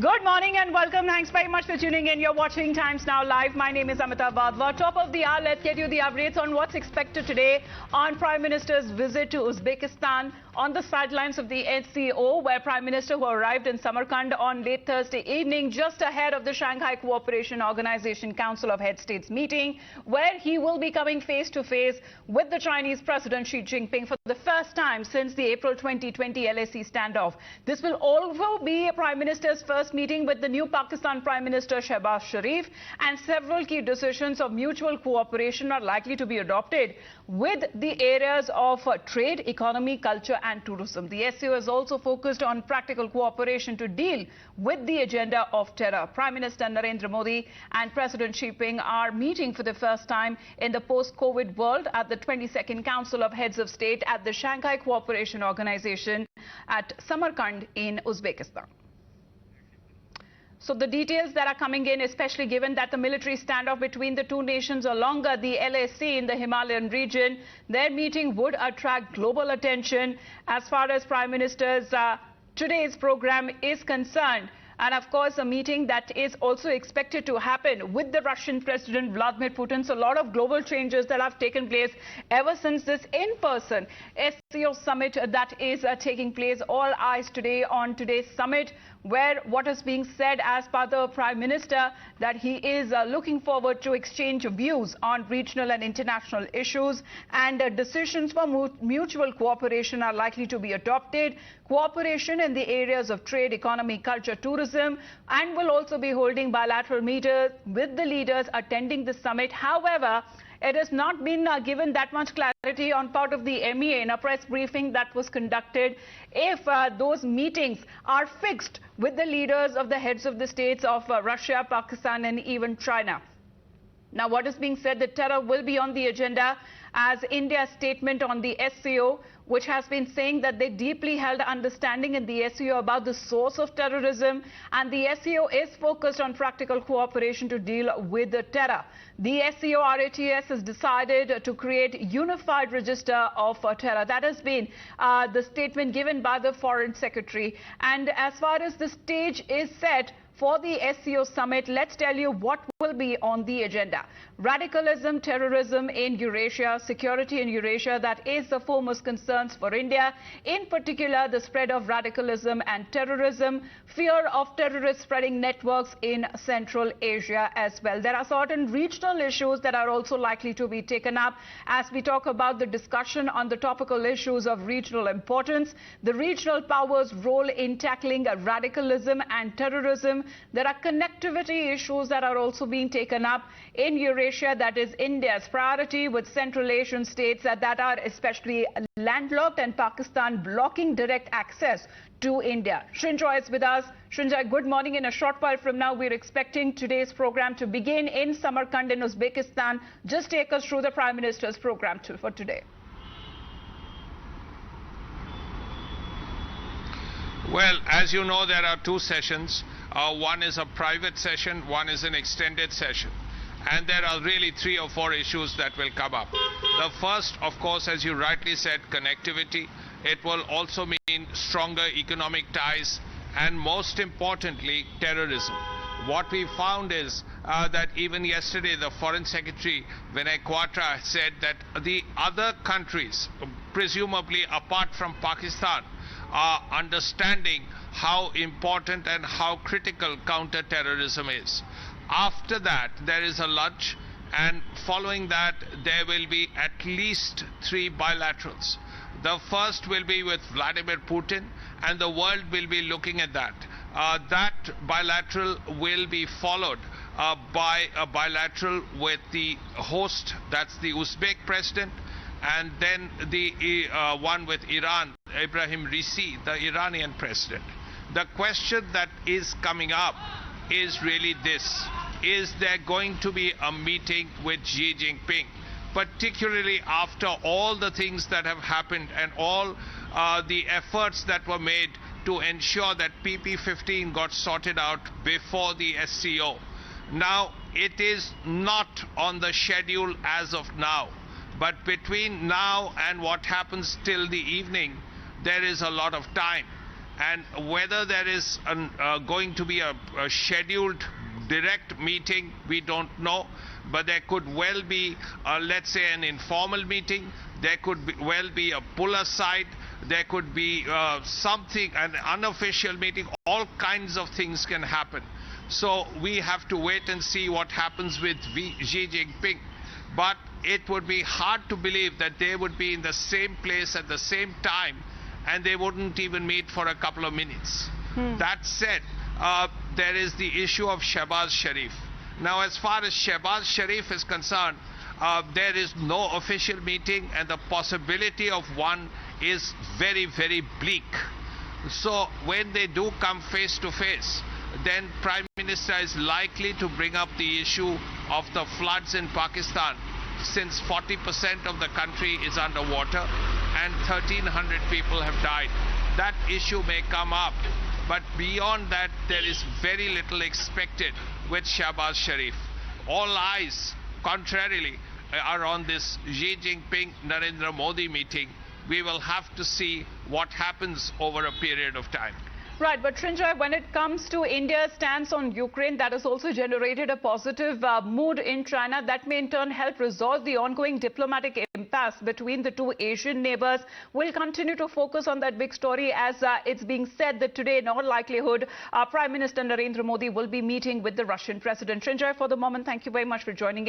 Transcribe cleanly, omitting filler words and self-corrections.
Good morning and welcome. Thanks very much for tuning in. You're watching Times Now Live. My name is Amita Badwa. Top of the hour, let's get you the updates on what's expected today on Prime Minister's visit to Uzbekistan on the sidelines of the SCO, where Prime Minister who arrived in Samarkand on late Thursday evening, just ahead of the Shanghai Cooperation Organization Council of Head States meeting, where he will be coming face to face with the Chinese President Xi Jinping for the first time since the April 2020 LAC standoff. This will also be Prime Minister's first meeting with the new Pakistan Prime Minister Shehbaz Sharif, and several key decisions of mutual cooperation are likely to be adopted with the areas of trade, economy, culture and tourism. The SCO is also focused on practical cooperation to deal with the agenda of terror. Prime Minister Narendra Modi and President Xi Jinping are meeting for the first time in the post-COVID world at the 22nd Council of Heads of State at the Shanghai Cooperation Organization at Samarkand in Uzbekistan. So the details that are coming in, especially given that the military standoff between the two nations along the LAC in the Himalayan region, their meeting would attract global attention as far as Prime Minister's today's program is concerned. And of course, a meeting that is also expected to happen with the Russian President Vladimir Putin. So a lot of global changes that have taken place ever since this in-person SCO Summit that is taking place. All eyes today on today's summit, where what is being said as per the Prime Minister that he is looking forward to exchange views on regional and international issues, and decisions for mutual cooperation are likely to be adopted. Cooperation in the areas of trade, economy, culture, tourism, and will also be holding bilateral meetings with the leaders attending the summit. However, it has not been given that much clarity on part of the MEA in a press briefing that was conducted if those meetings are fixed with the leaders of the heads of the states of Russia, Pakistan and even China. Now, what is being said, that terror will be on the agenda, as India's statement on the SCO, which has been saying that they deeply held understanding in the SCO about the source of terrorism, and the SCO is focused on practical cooperation to deal with the terror. The SCO RATS has decided to create unified register of terror. That has been the statement given by the Foreign Secretary. And as far as the stage is set for the SCO Summit, let's tell you what will be on the agenda. Radicalism, terrorism in Eurasia, security in Eurasia, that is the foremost concerns for India. In particular, the spread of radicalism and terrorism, fear of terrorist spreading networks in Central Asia as well. There are certain regional issues that are also likely to be taken up as we talk about the discussion on the topical issues of regional importance, the regional powers' role in tackling radicalism and terrorism. There are connectivity issues that are also being taken up in Eurasia, that is India's priority, with Central Asian states that are especially landlocked and Pakistan blocking direct access to India. Srinjoy is with us. Srinjoy, good morning. In a short while from now, we're expecting today's program to begin in Samarkand in Uzbekistan. Just take us through the Prime Minister's program for today. Well, as you know, there are two sessions. One is a private session, one is an extended session. And there are really 3 or 4 issues that will come up. The first, of course, as you rightly said, connectivity. It will also mean stronger economic ties and, most importantly, terrorism. What we found is that even yesterday, the Foreign Secretary, Vinay Quatra, said that the other countries, presumably apart from Pakistan, are understanding how important and how critical counter-terrorism is. After that, there is a lunch, and following that, there will be at least 3 bilaterals. The first will be with Vladimir Putin, and the world will be looking at that. That bilateral will be followed by a bilateral with the host, that's the Uzbek president, and then the one with Iran, Ebrahim Raisi, the Iranian president. The question that is coming up is really this: is there going to be a meeting with Xi Jinping, particularly after all the things that have happened and all the efforts that were made to ensure that PP15 got sorted out before the SCO? Now, it is not on the schedule as of now, but between now and what happens till the evening, there is a lot of time. And whether there is going to be a scheduled direct meeting, we don't know. But there could well be, let's say, an informal meeting. There could well be a pull aside. There could be something, an unofficial meeting. All kinds of things can happen. So we have to wait and see what happens with Xi Jinping. But it would be hard to believe that they would be in the same place at the same time and they wouldn't even meet for a couple of minutes. That said, there is the issue of Shehbaz Sharif. Now, as far as Shehbaz Sharif is concerned, there is no official meeting and the possibility of one is very, very bleak. So when they do come face to face, then Prime Minister is likely to bring up the issue of the floods in Pakistan, since 40% of the country is underwater and 1,300 people have died. That issue may come up, but beyond that, there is very little expected with Shehbaz Sharif. All eyes, contrarily, are on this Xi Jinping Narendra Modi meeting. We will have to see what happens over a period of time. Right, but Srinjoy, when it comes to India's stance on Ukraine, that has also generated a positive mood in China that may in turn help resolve the ongoing diplomatic impasse between the two Asian neighbors. We'll continue to focus on that big story as it's being said that today, in all likelihood, Prime Minister Narendra Modi will be meeting with the Russian President. Srinjoy, for the moment, thank you very much for joining in.